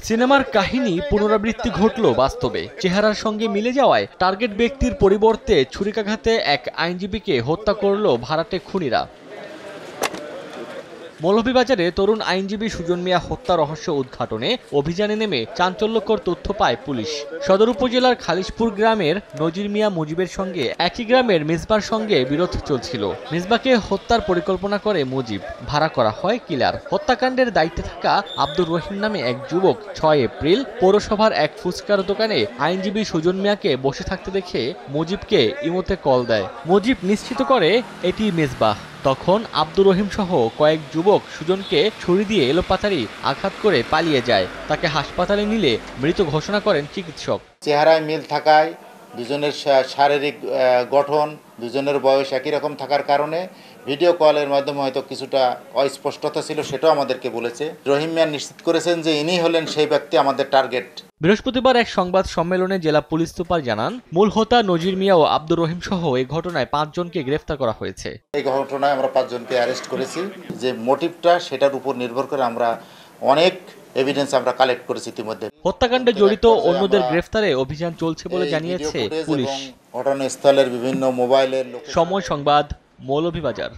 সিনেমার কাহিনী পুনরাবৃত্তি ঘটল বাস্তবে। চেহারার সঙ্গে মিলে যাওয়ায় টার্গেট ব্যক্তির পরিবর্তে ছুরিকাঘাতে এক আইনজীবীকে হত্যা করল ভাড়াটে খুনিরা। মৌলভীবাজারে তরুণ আইনজীবী সুজন মিয়া হত্যা রহস্য উদ্ঘাটনে অভিযানে নেমে চাঞ্চল্যকর তথ্য পায় পুলিশ। সদর উপজেলার খালিশপুর গ্রামের নজির মিয়া মুজিবের সঙ্গে একই গ্রামের মিসবার সঙ্গে বিরোধ চলছিল। মিসবাকে হত্যার পরিকল্পনা করে মুজিব, ভাড়া করা হয় কিলার। হত্যাকাণ্ডের দায়িত্বে থাকা আব্দুর রহিম নামে এক যুবক ৬ এপ্রিল পৌরসভার এক ফুচকার দোকানে আইনজীবী সুজন মিয়াকে বসে থাকতে দেখে মুজিবকে ইমোতে কল দেয়। মুজিব নিশ্চিত করে এটি মিসবাহ। তখন আব্দুর রহিম সহ কয়েক যুবক সুজনকে ছুরি দিয়ে এলোপাতাড়ি আঘাত করে পালিয়ে যায়। তাকে হাসপাতালে নিলে মৃত ঘোষণা করেন চিকিৎসক। চেহারায় মিল থাকায়, দুজনের শারীরিক গঠন, দুজনের বয়স একই রকম থাকার কারণে ভিডিও কলের মাধ্যমে হয়তো কিছুটা অস্পষ্টতা ছিল, সেটাও আমাদেরকে বলেছে। রহিম মিয়া নিশ্চিত করেছেন যে ইনি হলেন সেই ব্যক্তি আমাদের টার্গেট। বৃহস্পতিবার এক সংবাদ সম্মেলনে জেলা পুলিশ সুপার জানান, মূল হোতা নজির মিয়া ও আব্দুর রহিম সহ এই ঘটনায় 5 জনকে গ্রেফতার করা হয়েছে। এই ঘটনায় আমরা 5 জনকে অ্যারেস্ট করেছি। যে মোটিভটা সেটার উপর নির্ভর করে আমরা অনেক এভিডেন্স আমরা কালেক্ট করেছি ইতিমধ্যে। হত্যাকাণ্ডে জড়িত অন্যদের গ্রেফতারে অভিযান চলছে বলে জানিয়েছে পুলিশ। ঘটনাস্থলের বিভিন্ন মোবাইলের সময় সংবাদ, মৌলভীবাজার।